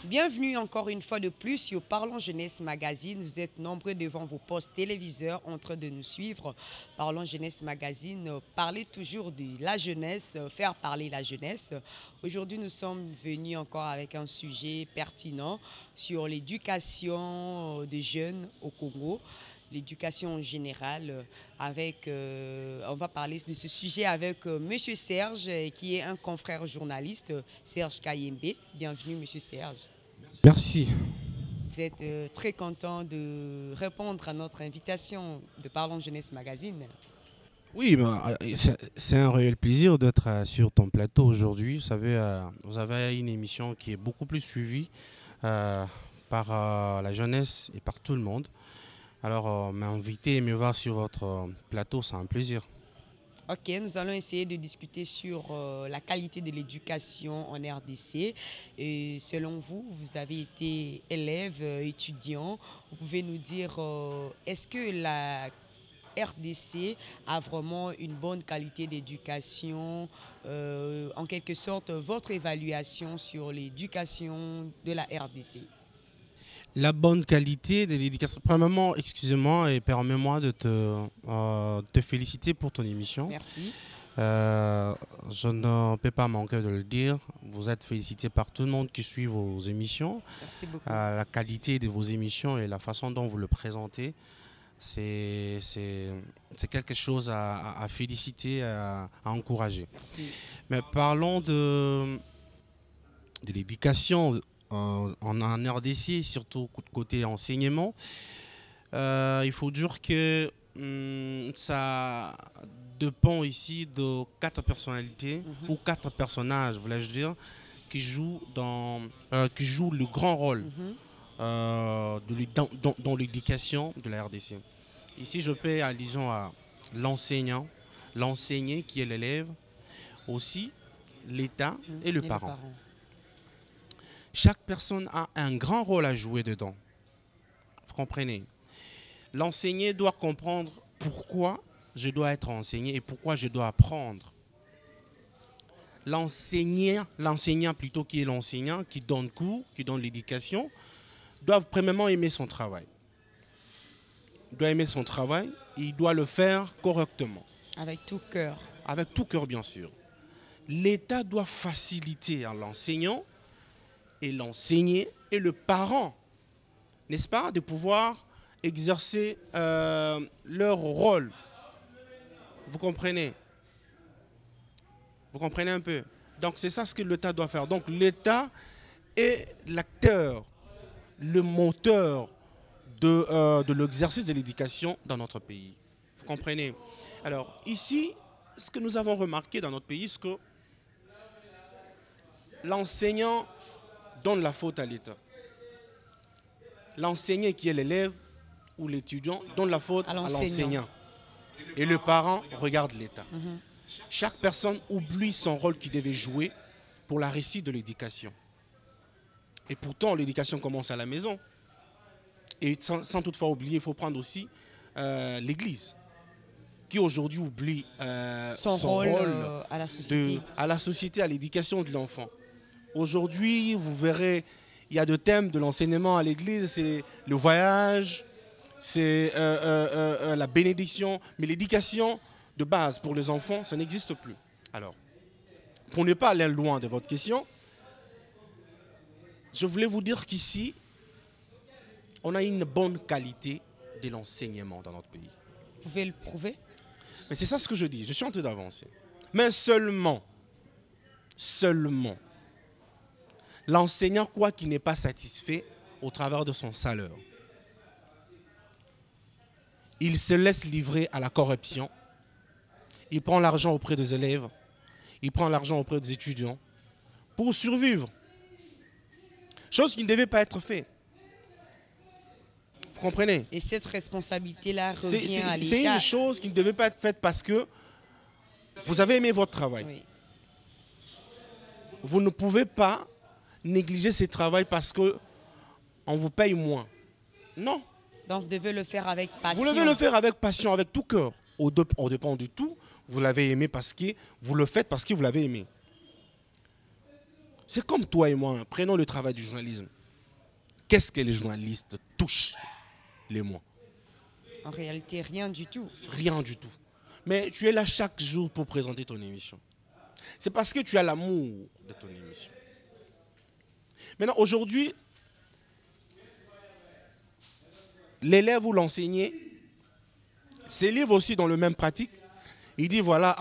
Bienvenue encore une fois de plus sur Parlons Jeunesse Magazine. Vous êtes nombreux devant vos postes téléviseurs en train de nous suivre. Parlons Jeunesse Magazine, parler toujours de la jeunesse, faire parler la jeunesse. Aujourd'hui, nous sommes venus encore avec un sujet pertinent sur l'éducation des jeunes au Congo. L'éducation en général. On va parler de ce sujet avec Monsieur Serge, qui est un confrère journaliste, Serge Kayembe. Bienvenue, Monsieur Serge. Merci. Vous êtes très content de répondre à notre invitation de Parlons Jeunesse Magazine. Oui, c'est un réel plaisir d'être sur ton plateau aujourd'hui. Vous avez une émission qui est beaucoup plus suivie par la jeunesse et par tout le monde. Alors, m'inviter et me voir sur votre plateau, c'est un plaisir. Ok, nous allons essayer de discuter sur la qualité de l'éducation en RDC. Et selon vous, vous avez été élève, étudiant. Vous pouvez nous dire, est-ce que la RDC a vraiment une bonne qualité d'éducation? En quelque sorte, votre évaluation sur l'éducation de la RDC? La bonne qualité de l'éducation. Premièrement, excusez-moi et permets-moi de te féliciter pour ton émission. Merci. Je ne peux pas manquer de le dire. Vous êtes félicité par tout le monde qui suit vos émissions. Merci beaucoup. La qualité de vos émissions et la façon dont vous le présentez, c'est quelque chose à féliciter, à encourager. Merci. Mais parlons de l'éducation. En RDC, surtout côté enseignement, il faut dire que ça dépend ici de 4 personnalités ou 4 personnages, voulais-je dire, qui jouent le grand rôle dans l'éducation de la RDC. Ici, je fais allusion à l'enseignant, l'enseigné qui est l'élève, aussi l'État et le parent. Chaque personne a un grand rôle à jouer dedans. Vous comprenez? L'enseigné doit comprendre pourquoi je dois être enseigné et pourquoi je dois apprendre. L'enseignant plutôt qui est l'enseignant, qui donne cours, qui donne l'éducation, doit premièrement aimer son travail. Il doit aimer son travail et il doit le faire correctement. Avec tout cœur. Avec tout cœur, bien sûr. L'État doit faciliter à l'enseignant et l'enseigner et le parent, n'est-ce pas, de pouvoir exercer leur rôle. Vous comprenez? Vous comprenez un peu? Donc c'est ça ce que l'État doit faire. Donc l'État est l'acteur, le moteur de l'exercice de l'éducation dans notre pays. Vous comprenez? Alors ici, ce que nous avons remarqué dans notre pays, c'est que l'enseignant donne la faute à l'État. L'enseignant qui est l'élève ou l'étudiant donne la faute à l'enseignant. Et le parent regarde l'État. Chaque personne oublie son rôle qu'il devait jouer pour la réussite de l'éducation. Et pourtant, l'éducation commence à la maison. Et sans toutefois oublier, il faut prendre aussi l'Église, qui aujourd'hui oublie son rôle à la société, à l'éducation de l'enfant. Aujourd'hui, vous verrez, il y a des thèmes de l'enseignement à l'église, c'est le voyage, c'est la bénédiction, mais l'éducation de base pour les enfants, ça n'existe plus. Alors, pour ne pas aller loin de votre question, je voulais vous dire qu'ici, on a une bonne qualité de l'enseignement dans notre pays. Vous pouvez le prouver? Mais c'est ça ce que je dis, je suis en train d'avancer. Mais seulement, l'enseignant croit qu'il n'est pas satisfait au travers de son salaire. Il se laisse livrer à la corruption. Il prend l'argent auprès des élèves. Il prend l'argent auprès des étudiants pour survivre. Chose qui ne devait pas être faite. Vous comprenez? Et cette responsabilité-là revient à l'État. C'est une chose qui ne devait pas être faite parce que vous avez aimé votre travail. Oui. Vous ne pouvez pas négliger ce travail parce qu'on vous paye moins. Non. Donc, vous devez le faire avec passion. Vous devez le faire avec passion, avec tout cœur. Au dépend du tout. Vous l'avez aimé parce que vous le faites parce que vous l'avez aimé. C'est comme toi et moi. Prenons le travail du journalisme. Qu'est-ce que les journalistes touchent les mois? En réalité, rien du tout. Rien du tout. Mais tu es là chaque jour pour présenter ton émission. C'est parce que tu as l'amour de ton émission. Maintenant, aujourd'hui, l'élève ou l'enseignant s'élève aussi dans le même pratique. Il dit voilà,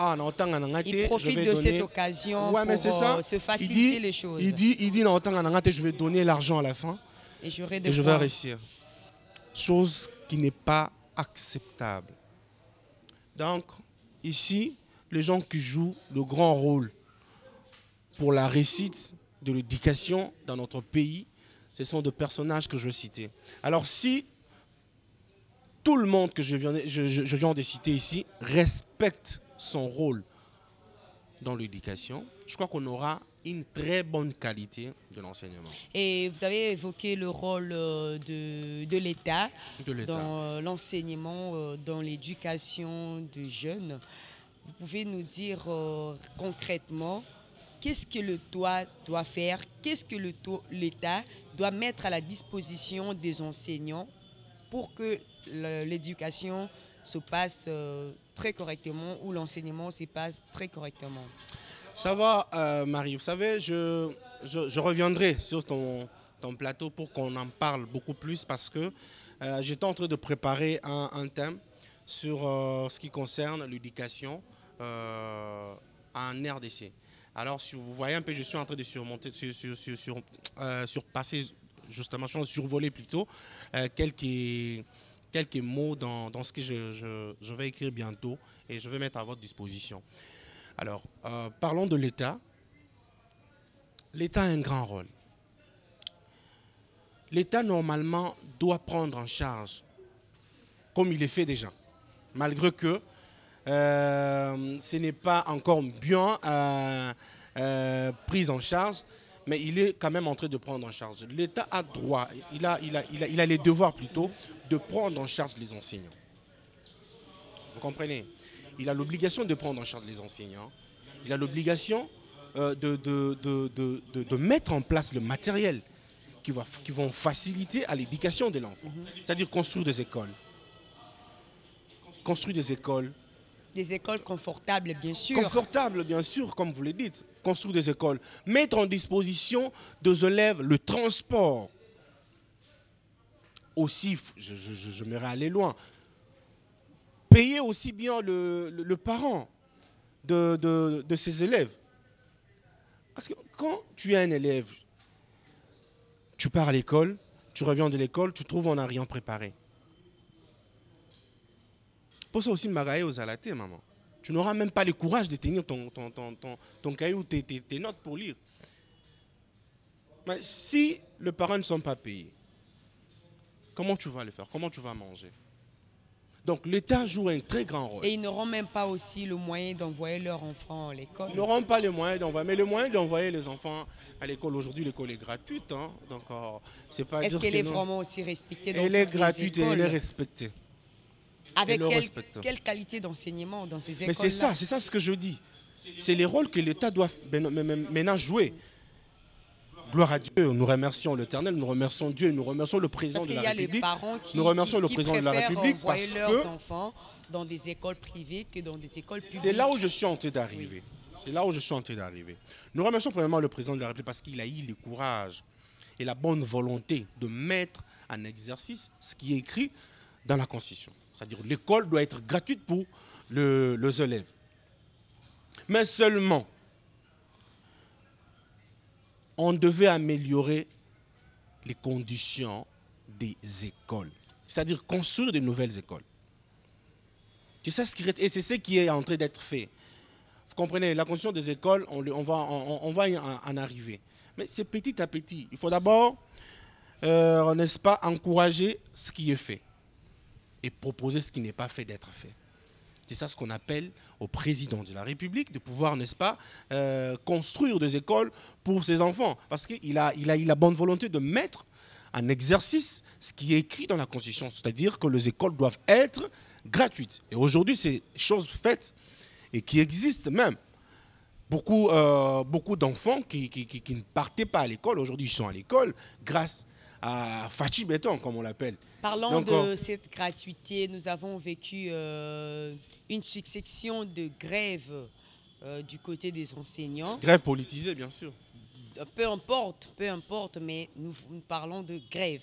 il profite de cette occasion pour se faciliter les choses. Il dit je vais donner l'argent à la fin et je vais réussir. Chose qui n'est pas acceptable. Donc, ici, les gens qui jouent le grand rôle pour la réussite de l'éducation dans notre pays, ce sont des personnages que je vais citer. Alors, si tout le monde que je viens de citer ici respecte son rôle dans l'éducation, je crois qu'on aura une très bonne qualité de l'enseignement. Et vous avez évoqué le rôle de l'État dans l'enseignement, dans l'éducation des jeunes. Vous pouvez nous dire concrètement qu'est-ce que l'État doit faire, qu'est-ce que l'État doit mettre à la disposition des enseignants pour que l'éducation se passe très correctement ou l'enseignement se passe très correctement? Ça va, Marie. Vous savez, je reviendrai sur ton plateau pour qu'on en parle beaucoup plus parce que j'étais en train de préparer un thème sur ce qui concerne l'éducation en RDC. Alors, si vous voyez un peu, je suis en train de surmonter, surpasser, justement, survoler plutôt quelques mots dans ce que je vais écrire bientôt et je vais mettre à votre disposition. Alors, parlons de l'État. L'État a un grand rôle. L'État, normalement, doit prendre en charge, comme il est fait déjà, malgré que ce n'est pas encore bien pris en charge, mais il est quand même en train de prendre en charge. L'État a droit, il a les devoirs plutôt, de prendre en charge les enseignants. Vous comprenez? Il a l'obligation de prendre en charge les enseignants. Il a l'obligation de mettre en place le matériel qui vont faciliter à l'éducation de l'enfant. C'est-à-dire construire des écoles. Construire des écoles. Des écoles confortables, bien sûr. Confortables, bien sûr, comme vous le dites. Construire des écoles. Mettre en disposition des élèves le transport. Aussi, je m'aimerais aller loin. Payer aussi bien le parent de ses élèves. Parce que quand tu es un élève, tu pars à l'école, tu reviens de l'école, tu trouves on n'a rien préparé. Pour ça aussi, magaï aux alatés, maman. Tu n'auras même pas le courage de tenir ton cahier ou tes notes pour lire. Mais si les parents ne sont pas payés, comment tu vas le faire? Comment tu vas manger? Donc l'État joue un très grand rôle. Et ils n'auront même pas aussi le moyen d'envoyer leurs enfants à l'école. Ils n'auront pas les moyens d'envoyer. Mais le moyen d'envoyer les enfants à l'école, aujourd'hui, l'école est gratuite. Hein. Donc, c'est pas est-ce qu'elle est vraiment aussi respectée dans Elle est gratuite et elle est respectée. Avec quelle qualité d'enseignement dans ces écoles-là? Mais c'est ça ce que je dis. C'est les rôles que l'État doit maintenant jouer. Gloire à Dieu, nous remercions l'Éternel, nous remercions Dieu, nous remercions le président de la République. Nous remercions le président de la République parce que leurs enfants dans des écoles privées que dans des écoles publiques. C'est là où je suis en train d'arriver. C'est là où je suis en train d'arriver. Nous remercions premièrement le président de la République parce qu'il a eu le courage et la bonne volonté de mettre en exercice ce qui est écrit dans la Constitution. C'est-à-dire que l'école doit être gratuite pour les élèves. Mais seulement, on devait améliorer les conditions des écoles. C'est-à-dire construire de nouvelles écoles. C'est ça ce qui est, et c'est ce qui est en train d'être fait. Vous comprenez, la construction des écoles, on va en arriver. Mais c'est petit à petit. Il faut d'abord, n'est-ce pas, encourager ce qui est fait et proposer ce qui n'est pas fait d'être fait. C'est ça ce qu'on appelle au président de la République de pouvoir, n'est-ce pas, construire des écoles pour ses enfants. Parce qu'il a eu la bonne volonté de mettre en exercice ce qui est écrit dans la Constitution, c'est-à-dire que les écoles doivent être gratuites. Et aujourd'hui, c'est chose faite et qui existe même. Beaucoup d'enfants qui ne partaient pas à l'école, aujourd'hui ils sont à l'école grâce à Fachi Béton, comme on l'appelle. Parlant de cette gratuité, nous avons vécu une succession de grèves du côté des enseignants. Grève politisée, bien sûr. Peu importe, mais nous parlons de grève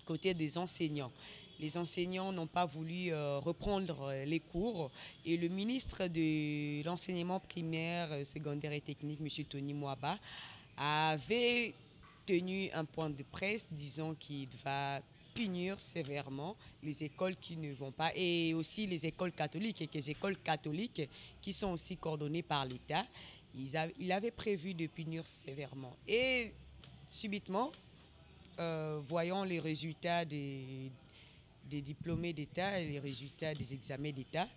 côté des enseignants. Les enseignants n'ont pas voulu reprendre les cours et le ministre de l'enseignement primaire, secondaire et technique, M. Tony Mwaba, avait tenu un point de presse disant qu'il va punir sévèrement les écoles qui ne vont pas et aussi les écoles catholiques et que les écoles catholiques qui sont aussi coordonnées par l'État. Il avait prévu de punir sévèrement. Et subitement, voyant les résultats des diplômés d'État et les résultats des examens d'État,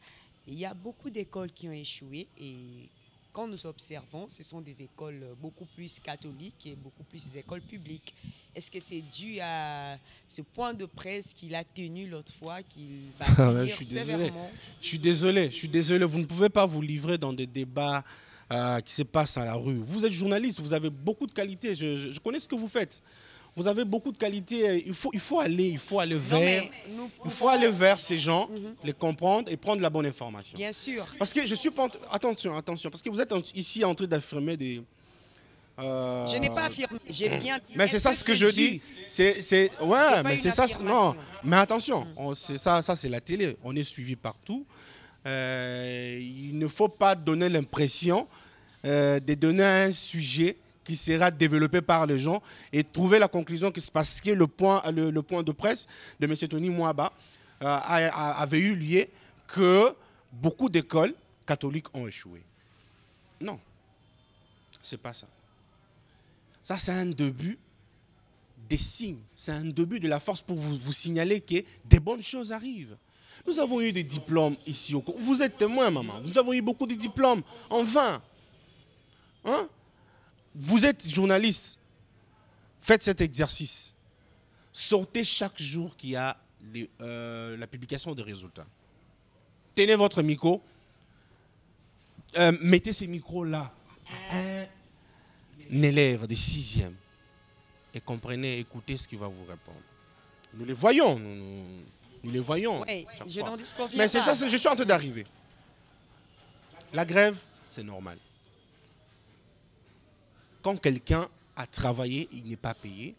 il y a beaucoup d'écoles qui ont échoué et quand nous observons, ce sont des écoles beaucoup plus catholiques et beaucoup plus des écoles publiques. Est-ce que c'est dû à ce point de presse qu'il a tenu l'autre fois qu'il va punir sévèrement? Je suis désolé. Vous ne pouvez pas vous livrer dans des débats qui se passent à la rue. Vous êtes journaliste, vous avez beaucoup de qualités. Je connais ce que vous faites. Vous avez beaucoup de qualités. Il faut aller vers ces gens, les comprendre et prendre la bonne information. Bien sûr. Parce que je suis pas... Attention, parce que vous êtes ici en train d'affirmer des... Je n'ai pas affirmé, j'ai bien dit. Mais c'est ça ce que je dis. Ouais, mais c'est ça. Non, mais attention, ça c'est la télé. On est suivi partout. Il ne faut pas donner l'impression de donner un sujet qui sera développé par les gens et trouver la conclusion que c'est parce que le point de presse de M. Tony Mwaba avait eu lieu que beaucoup d'écoles catholiques ont échoué. Non, c'est pas ça. Ça, c'est un début des signes, c'est un début de la force pour vous signaler que des bonnes choses arrivent. Nous avons eu des diplômes ici. Vous êtes témoin, maman. Nous avons eu beaucoup de diplômes en vain. Hein? Vous êtes journaliste, faites cet exercice. Sortez chaque jour qu'il y a la publication des résultats. Tenez votre micro, mettez ces micros-là à un élève de 6e et comprenez, écoutez ce qu'il va vous répondre. Nous les voyons, nous les voyons. Oui, je n'en disconviens pas. Mais c'est ça, je suis en train d'arriver. La grève, c'est normal. Quand quelqu'un a travaillé, il n'est pas payé,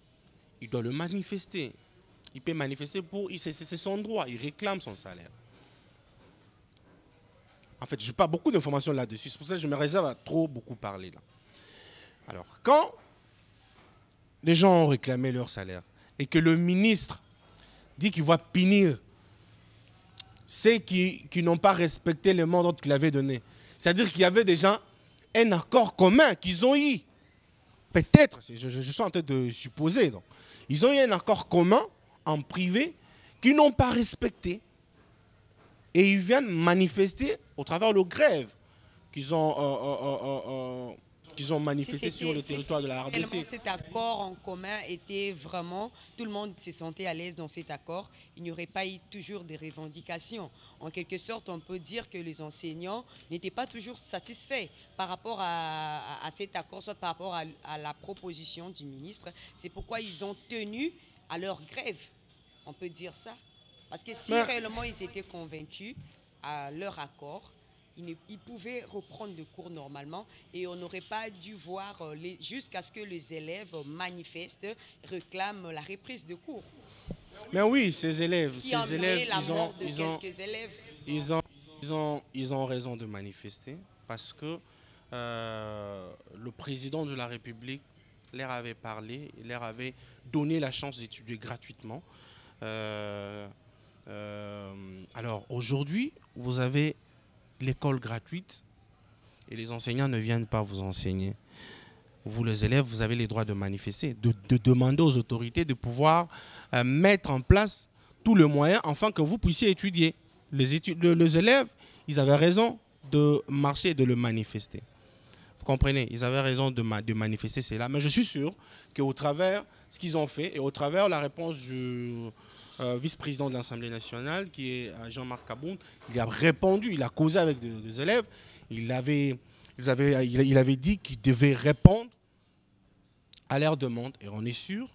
il doit le manifester. Il peut manifester c'est son droit, il réclame son salaire. En fait, je n'ai pas beaucoup d'informations là-dessus, c'est pour ça que je me réserve à beaucoup parler là. Alors, quand les gens ont réclamé leur salaire et que le ministre dit qu'il va punir ceux qui n'ont pas respecté le mandat qu'il avait donné, c'est-à-dire qu'il y avait déjà un accord commun qu'ils ont eu. Peut-être, je suis en train de supposer. Donc. Ils ont eu un accord commun en privé qu'ils n'ont pas respecté. Et ils viennent manifester au travers de grèves qu'ils ont manifesté sur le territoire de la RDC. Cet accord en commun était vraiment... Tout le monde se sentait à l'aise dans cet accord. Il n'y aurait pas eu toujours des revendications. En quelque sorte, on peut dire que les enseignants n'étaient pas toujours satisfaits par rapport à cet accord, soit par rapport à la proposition du ministre. C'est pourquoi ils ont tenu à leur grève. On peut dire ça. Parce que si réellement ils étaient convaincus à leur accord, ils pouvaient reprendre le cours normalement et on n'aurait pas dû voir jusqu'à ce que les élèves manifestent, réclament la reprise de cours. Mais oui, ces élèves, ils ont raison de manifester parce que le président de la République leur avait parlé, il leur avait donné la chance d'étudier gratuitement. Alors aujourd'hui, vous avez l'école gratuite et les enseignants ne viennent pas vous enseigner. Vous, les élèves, vous avez les droits de manifester, de demander aux autorités de pouvoir mettre en place tous les moyens afin que vous puissiez étudier. Les élèves, ils avaient raison de marcher et de le manifester. Vous comprenez, ils avaient raison de manifester cela. Mais je suis sûr qu'au travers ce qu'ils ont fait et au travers la réponse du vice-président de l'Assemblée nationale, qui est Jean-Marc Aboun, il a répondu, il a causé avec des élèves. Il avait dit qu'il devait répondre à leur demande. Et on est sûr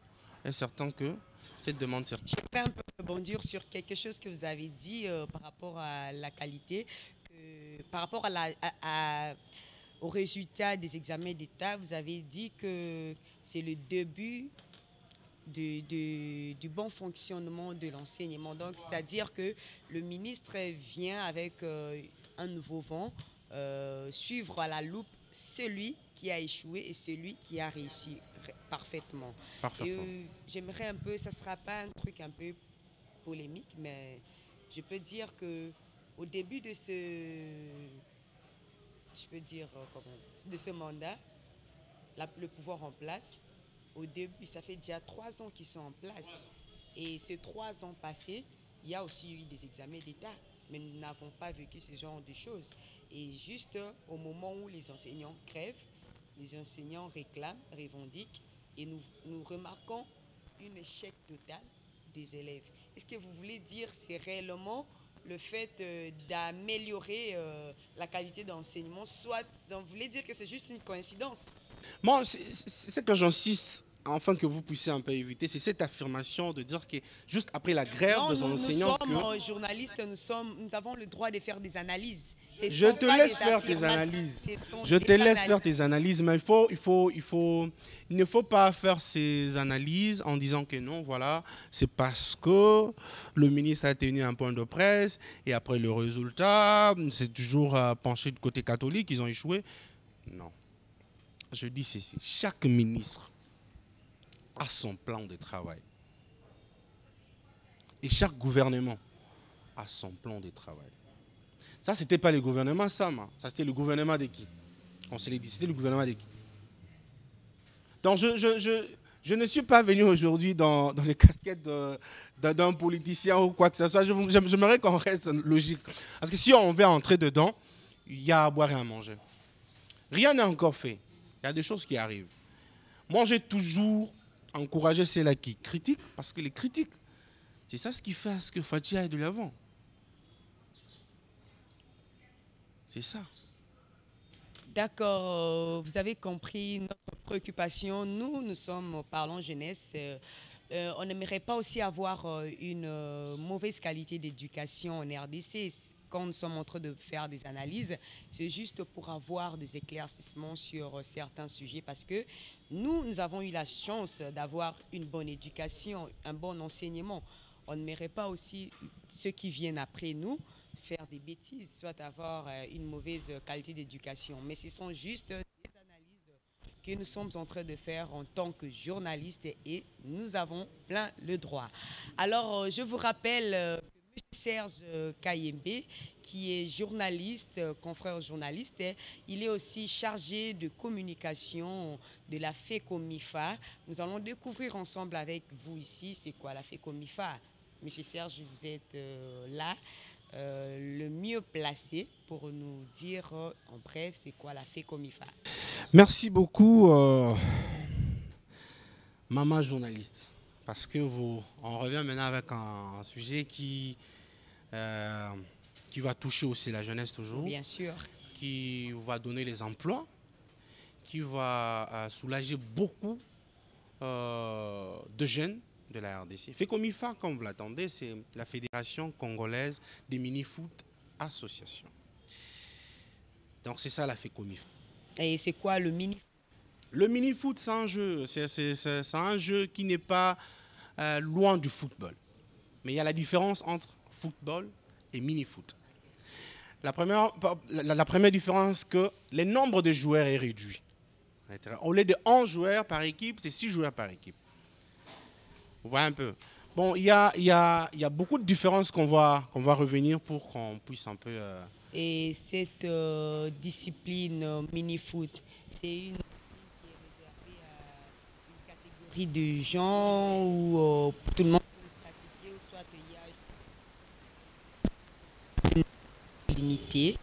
et certain que cette demande... J'aimerais un peu rebondir sur quelque chose que vous avez dit par rapport à la qualité, par rapport aux résultats des examens d'État. Vous avez dit que c'est le début du bon fonctionnement de l'enseignement. Donc, c'est-à-dire que le ministre vient avec un nouveau vent, suivre à la loupe celui qui a échoué et celui qui a réussi parfaitement. J'aimerais un peu, ça ne sera pas un truc un peu polémique, mais je peux dire qu'au début de de ce mandat, le pouvoir en place, au début, ça fait déjà 3 ans qu'ils sont en place. Et ces 3 ans passés, il y a aussi eu des examens d'État. Mais nous n'avons pas vécu ce genre de choses. Et juste au moment où les enseignants crèvent, les enseignants réclament, revendiquent, et nous remarquons un échec total des élèves. Est-ce que vous voulez dire que c'est réellement le fait d'améliorer la qualité d'enseignement, soit donc, vous voulez dire que c'est juste une coïncidence? Moi, c'est que j'insiste, afin que vous puissiez un peu éviter, c'est cette affirmation de dire que juste après la grève des enseignants... Nous sommes journalistes, nous avons le droit de faire des analyses. Je te laisse faire tes analyses. Je te laisse faire tes analyses, mais il ne faut pas faire ces analyses en disant que non, voilà, c'est parce que le ministre a tenu un point de presse et après le résultat, c'est toujours penché du côté catholique, ils ont échoué. Non. Je dis ceci, chaque ministre a son plan de travail. Et chaque gouvernement a son plan de travail. Ça, ce n'était pas le gouvernement Sama. Ça, c'était le gouvernement de qui? On se l'a dit, c'était le gouvernement de qui? Donc, je ne suis pas venu aujourd'hui dans les casquettes d'un politicien ou quoi que ce soit. J'aimerais qu'on reste logique. Parce que si on veut entrer dedans, il y a à boire et à manger. Rien n'est encore fait. Il y a des choses qui arrivent. Moi, j'ai toujours encouragé ceux-là qui critiquent, parce que les critiques, c'est ça ce qui fait à ce que Fatih aille de l'avant. C'est ça. D'accord, vous avez compris notre préoccupation. Nous sommes Parlons Jeunesse. On n'aimerait pas aussi avoir une mauvaise qualité d'éducation en RDC. Quand nous sommes en train de faire des analyses, c'est juste pour avoir des éclaircissements sur certains sujets, parce que nous avons eu la chance d'avoir une bonne éducation, un bon enseignement. On n'aimerait pas aussi ceux qui viennent après nous faire des bêtises, soit avoir une mauvaise qualité d'éducation. Mais ce sont juste des analyses que nous sommes en train de faire en tant que journalistes et nous avons plein le droit. Alors, je vous rappelle que M. Serge Kayembe, qui est journaliste, confrère journaliste, il est aussi chargé de communication de la FECOMIFA. Nous allons découvrir ensemble avec vous ici c'est quoi la FECOMIFA. M. Serge, vous êtes là. Le mieux placé pour nous dire en bref c'est quoi la FECOMIFA. Merci beaucoup, maman journaliste, parce que on revient maintenant avec un sujet qui va toucher aussi la jeunesse toujours. Bien sûr. Qui va donner les emplois, qui va soulager beaucoup de jeunes de la RDC. FECOMIFA, comme vous l'attendez, c'est la Fédération congolaise des mini-foot associations. Donc c'est ça la FECOMIFA. Et c'est quoi le mini-foot? Le mini-foot, c'est un jeu. C'est un jeu qui n'est pas loin du football. Mais il y a la différence entre football et mini-foot. La première différence, c'est que le nombre de joueurs est réduit. Au lieu de 11 joueurs par équipe, c'est 6 joueurs par équipe. Vous voyez un peu. Bon, il y a beaucoup de différences qu'on va revenir pour qu'on puisse un peu... Et cette discipline mini-foot, c'est une discipline qui est réservée à une catégorie de gens où tout le monde peut le pratiquer, ou soit il y a une limité.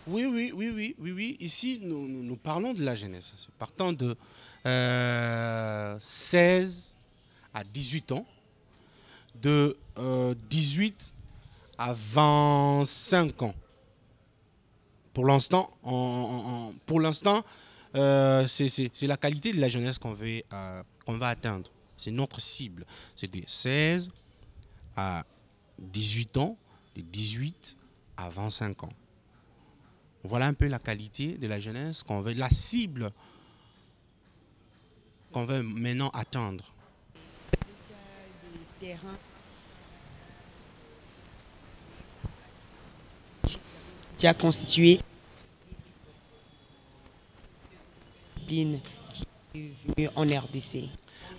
Oui, oui, oui, oui, oui, oui. Ici, nous parlons de la jeunesse. Partant de 16 à 18 ans, de 18 à 25 ans. Pour l'instant, c'est la qualité de la jeunesse qu'on va atteindre. C'est notre cible. C'est de 16 à 18 ans, de 18 à 25 ans. Voilà un peu la qualité de la jeunesse qu'on veut, la cible qu'on veut maintenant atteindre. Déjà constitué qui est venu en RDC.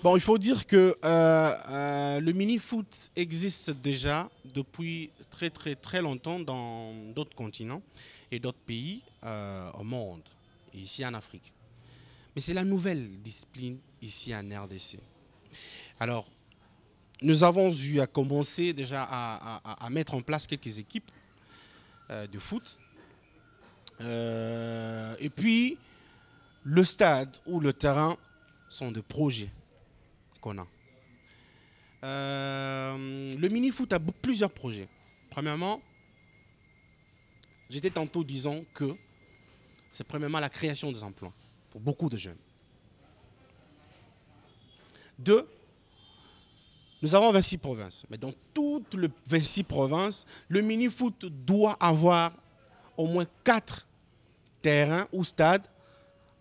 Bon, il faut dire que le mini-foot existe déjà depuis très très très longtemps dans d'autres continents et d'autres pays au monde, et ici en Afrique. Mais c'est la nouvelle discipline ici en RDC. Alors, nous avons eu à commencer déjà à mettre en place quelques équipes de foot. Et puis, le stade ou le terrain sont des projets qu'on a. Le mini-foot a plusieurs projets. Premièrement, j'étais tantôt disant que c'est premièrement la création des emplois pour beaucoup de jeunes. Deux, nous avons 26 provinces. Mais dans toutes les 26 provinces, le mini-foot doit avoir au moins 4 terrains ou stades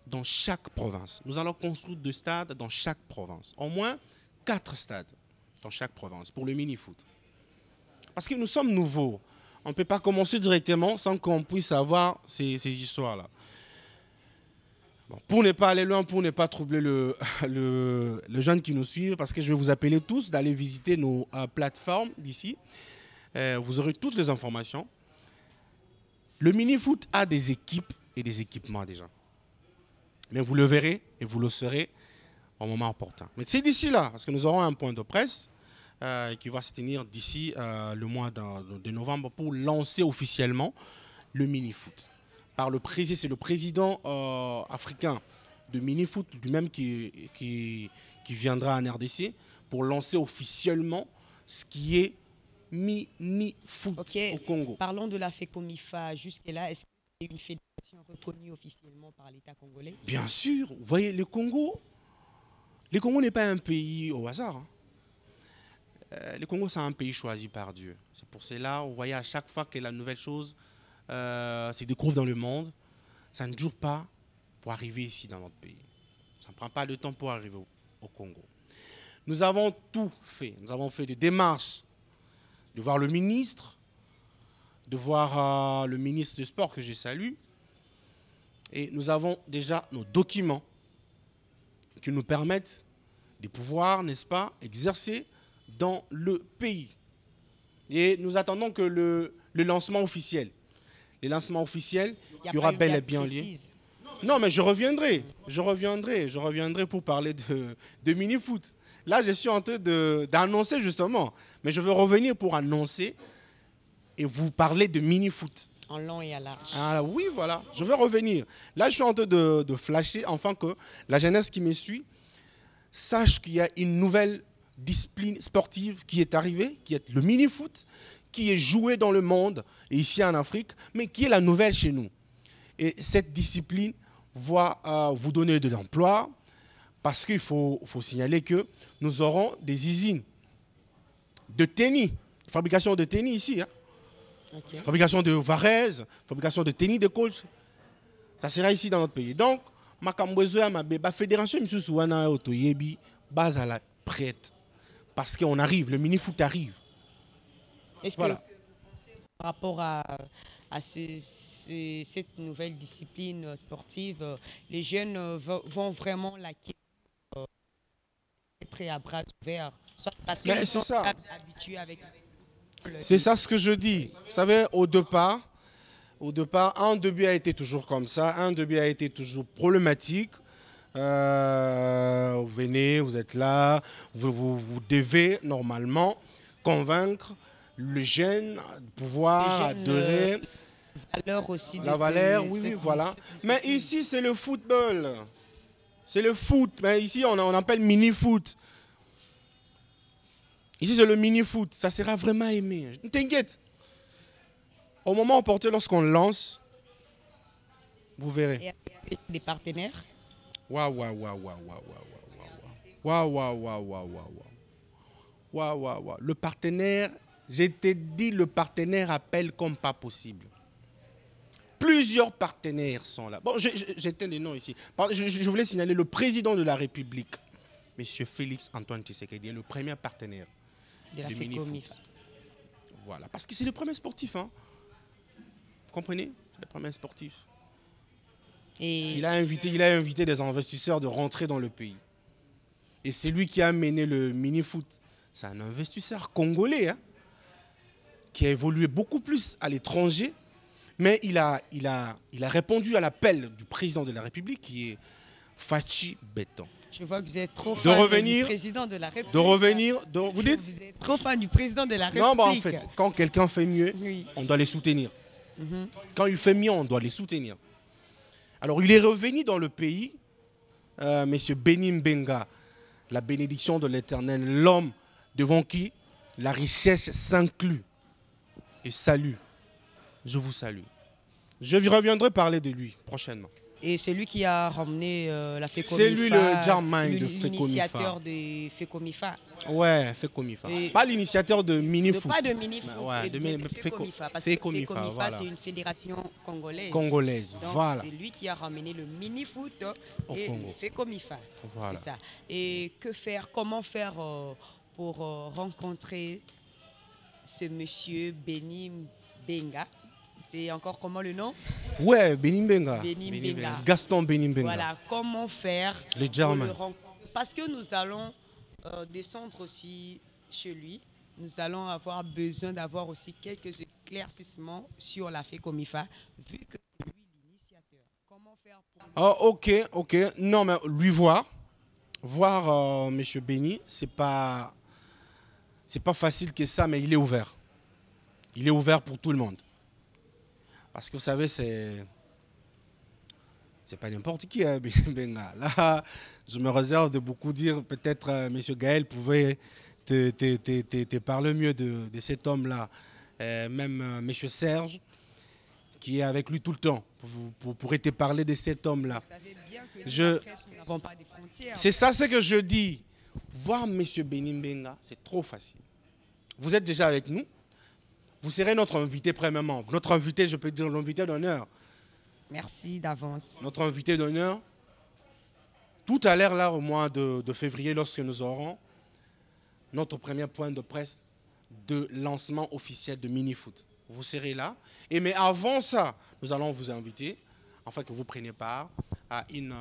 dans chaque province. Nous allons construire 2 stades dans chaque province. Au moins 4 stades dans chaque province pour le mini-foot. Parce que nous sommes nouveaux. On ne peut pas commencer directement sans qu'on puisse avoir ces histoires-là. Bon, pour ne pas aller loin, pour ne pas troubler le jeune qui nous suit, parce que je vais vous appeler tous d'aller visiter nos plateformes d'ici. Vous aurez toutes les informations. Le mini-foot a des équipes et des équipements déjà. Mais vous le verrez et vous le saurez au moment opportun. Mais c'est d'ici là, parce que nous aurons un point de presse qui va se tenir d'ici le mois de novembre pour lancer officiellement le mini-foot. C'est le président africain de mini-foot lui-même qui viendra en RDC pour lancer officiellement ce qui est mini-foot au Congo. Parlons de la FECOMIFA jusque-là. Est-ce que c'est une fédération reconnue officiellement par l'État congolais? Bien sûr. Vous voyez, le Congo n'est pas un pays au hasard. Le Congo, c'est un pays choisi par Dieu. C'est pour cela, vous voyez, à chaque fois que la nouvelle chose se découvre dans le monde, ça ne dure pas pour arriver ici dans notre pays. Ça ne prend pas de temps pour arriver au Congo. Nous avons tout fait. Nous avons fait des démarches de voir le ministre, de voir le ministre du Sport que je salue. Et nous avons déjà nos documents qui nous permettent de pouvoir, n'est-ce pas, exercer dans le pays. Et nous attendons que le lancement officiel, qui aura bel et bien lieu. Non, mais je reviendrai pour parler de mini-foot. Là, je suis en train d'annoncer justement, mais je veux revenir pour annoncer et vous parler de mini-foot. En long et à large. Ah oui, voilà, je vais revenir. Là, je suis en train de flasher, enfin que la jeunesse qui me suit sache qu'il y a une nouvelle discipline sportive qui est arrivée, qui est le mini-foot, qui est joué dans le monde et ici en Afrique, mais qui est la nouvelle chez nous. Et cette discipline va vous donner de l'emploi parce qu'il faut signaler que nous aurons des usines de tennis, fabrication de tennis ici. Okay. Fabrication de varèses, fabrication de tennis de coach. Ça sera ici dans notre pays. Donc, la fédération est prête parce qu'on arrive, le mini-foot arrive. Est-ce que par rapport à cette nouvelle discipline sportive, les jeunes vont vraiment l'acquérir à bras ouverts, parce qu'ils sont habitués avec... C'est ça ce que je dis. Vous savez, au départ, un début a été toujours comme ça, un début a été toujours problématique. Vous venez, vous êtes là, vous devez normalement convaincre le jeune de pouvoir adhérer. valeur aussi de La valeur, oui, oui, voilà. Mais ici, c'est le football. C'est le foot. Mais ici, on appelle mini-foot. Ici, c'est le mini-foot. Ça sera vraiment aimé. T'inquiète. Au moment opportun, lorsqu'on lance, vous verrez. Et avec des partenaires. Waouh, waouh, waouh, waouh, waouh, waouh, waouh, waouh, waouh, waouh, waouh, waouh, waouh, waouh. Le partenaire, je t'ai dit, le partenaire appelle comme pas possible. Plusieurs partenaires sont là. Bon, j'éteins les noms ici. Je voulais signaler le président de la République, M. Félix Antoine Tshisekedi, est le premier partenaire De la de Mini-Foot. Voilà, parce que c'est le premier sportif. Hein. Vous comprenez? Le premier sportif. Et il a invité des investisseurs de rentrer dans le pays. Et c'est lui qui a mené le mini-foot. C'est un investisseur congolais hein, qui a évolué beaucoup plus à l'étranger. Mais il a répondu à l'appel du président de la République qui est Fachi Beton. Je vois que vous êtes trop fan du président de la République. Vous dites? Vous êtes trop fan du président de la République. Non, bah en fait, quand quelqu'un fait mieux, oui, on doit les soutenir. Quand il fait mieux, on doit les soutenir. Alors, il est revenu dans le pays, M. Béni Mbenga, la bénédiction de l'Éternel, l'homme devant qui la richesse s'inclut et salue. Je vous salue. Je reviendrai parler de lui prochainement. Et c'est lui qui a ramené la FECOMIFA. C'est lui le Jarman de FECOMIFA. L'initiateur de FECOMIFA. Ouais, FECOMIFA. Pas l'initiateur de mini-foot. Pas de mini-foot. Ouais, de FECOMIFA. Parce que FECOMIFA, voilà, c'est une fédération congolaise. Congolaise, donc, voilà. C'est lui qui a ramené le mini-foot et le FECOMIFA. Voilà. C'est ça. Et que faire, comment faire pour rencontrer ce monsieur Béni Mbenga? C'est encore comment le nom? Ouais, Béni Mbenga. Gaston Béni Mbenga. Voilà, comment faire les Germains. Parce que nous allons descendre aussi chez lui. Nous allons avoir besoin d'avoir aussi quelques éclaircissements sur la FECOMIFA, vu que c'est lui l'initiateur. Comment faire pour... Ok. Non, mais lui voir M. Béni, c'est pas facile que ça, mais il est ouvert. Il est ouvert pour tout le monde. Parce que vous savez, c'est pas n'importe qui, hein, Benga. Là, je me réserve de beaucoup dire, peut-être M. Gaël pouvait te parler mieux de cet homme-là. Même M. Serge, qui est avec lui tout le temps, pourrait te parler de cet homme-là. Vous savez bien que nous n'avons pas de frontières. C'est ça ce que je dis. Voir M. Béni Mbenga, c'est trop facile. Vous êtes déjà avec nous. Vous serez notre invité premièrement. Notre invité, je peux dire l'invité d'honneur. Merci d'avance. Notre invité d'honneur, tout à l'heure, là, au mois de février, lorsque nous aurons notre premier point de presse de lancement officiel de mini-foot. Vous serez là. Mais avant ça, nous allons vous inviter, afin que vous preniez part à une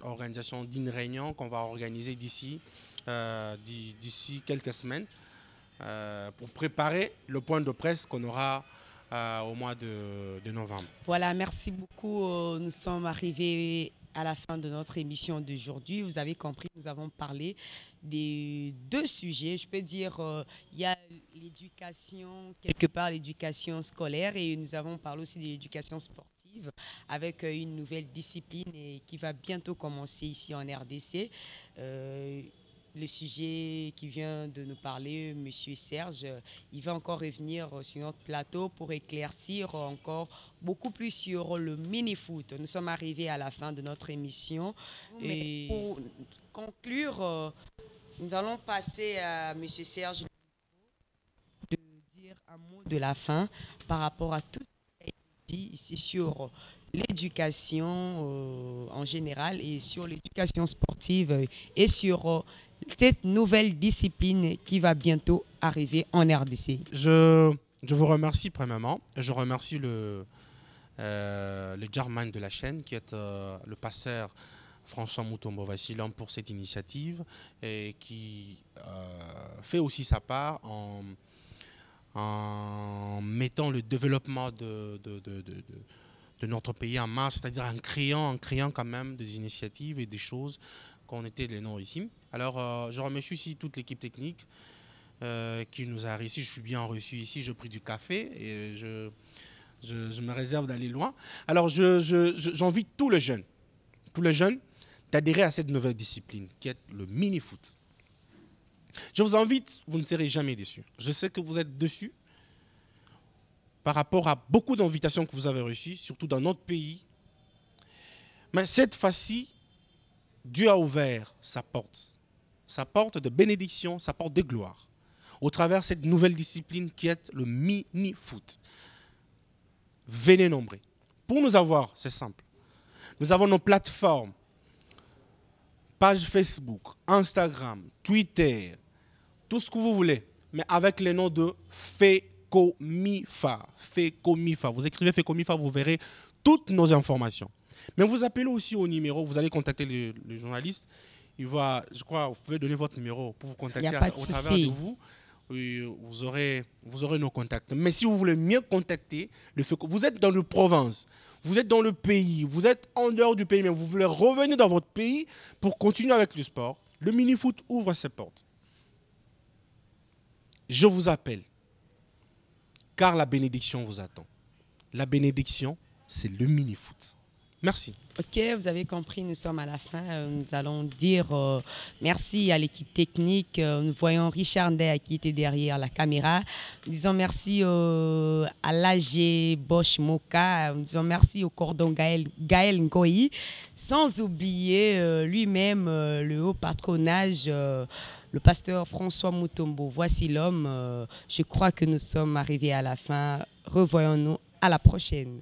organisation d'une réunion qu'on va organiser d'ici quelques semaines. Pour préparer le point de presse qu'on aura au mois de novembre. Voilà, merci beaucoup. Nous sommes arrivés à la fin de notre émission d'aujourd'hui. Vous avez compris, nous avons parlé des deux sujets. Je peux dire, il y a l'éducation, quelque part l'éducation scolaire, et nous avons parlé aussi de l'éducation sportive avec une nouvelle discipline qui va bientôt commencer ici en RDC. Le sujet qui vient de nous parler, M. Serge, il va encore revenir sur notre plateau pour éclaircir encore beaucoup plus sur le mini-foot. Nous sommes arrivés à la fin de notre émission. Et pour conclure, nous allons passer à M. Serge de dire un mot de la fin par rapport à tout ce qui a été dit ici sur l'éducation en général et sur l'éducation sportive et sur cette nouvelle discipline qui va bientôt arriver en RDC. Je vous remercie premièrement. Je remercie le Jarman de la chaîne qui est le passeur François Mutombo Vassilan pour cette initiative et qui fait aussi sa part en mettant le développement de notre pays en marche, c'est-à-dire en créant quand même des initiatives et des choses qu'on était les noms ici. Alors, je remercie ici toute l'équipe technique qui nous a réussi. Je suis bien reçu ici, j'ai pris du café et Je me réserve d'aller loin. Alors, j'invite tous les jeunes d'adhérer à cette nouvelle discipline qui est le mini-foot. Je vous invite, vous ne serez jamais déçus. Je sais que vous êtes dessus par rapport à beaucoup d'invitations que vous avez reçues, surtout dans notre pays. Mais cette fois-ci, Dieu a ouvert sa porte de bénédiction, sa porte de gloire, au travers de cette nouvelle discipline qui est le mini-foot. Venez nombreux. Pour nous avoir, c'est simple. Nous avons nos plateformes, page Facebook, Instagram, Twitter, tout ce que vous voulez, mais avec les noms de FECOMIFA. FECOMIFA. Vous écrivez FECOMIFA, vous verrez toutes nos informations. Mais vous appelez aussi au numéro, vous allez contacter le journaliste. Il va, je crois, vous pouvez donner votre numéro pour vous contacter au travers de vous. Vous aurez nos contacts. Mais si vous voulez mieux contacter, vous êtes dans la province, vous êtes dans le pays, vous êtes en dehors du pays, mais vous voulez revenir dans votre pays pour continuer avec le sport, le mini-foot ouvre ses portes. Je vous appelle, car la bénédiction vous attend. La bénédiction, c'est le mini-foot. Merci. Ok, vous avez compris, nous sommes à la fin. Nous allons dire merci à l'équipe technique. Nous voyons Richard Ndeye qui était derrière la caméra. Nous disons merci à l'AG Bosch Moka. Nous disons merci au cordon Gaël Ngoyi. Sans oublier lui-même le haut patronage, le pasteur François Mutombo. Voici l'homme. Je crois que nous sommes arrivés à la fin. Revoyons-nous à la prochaine.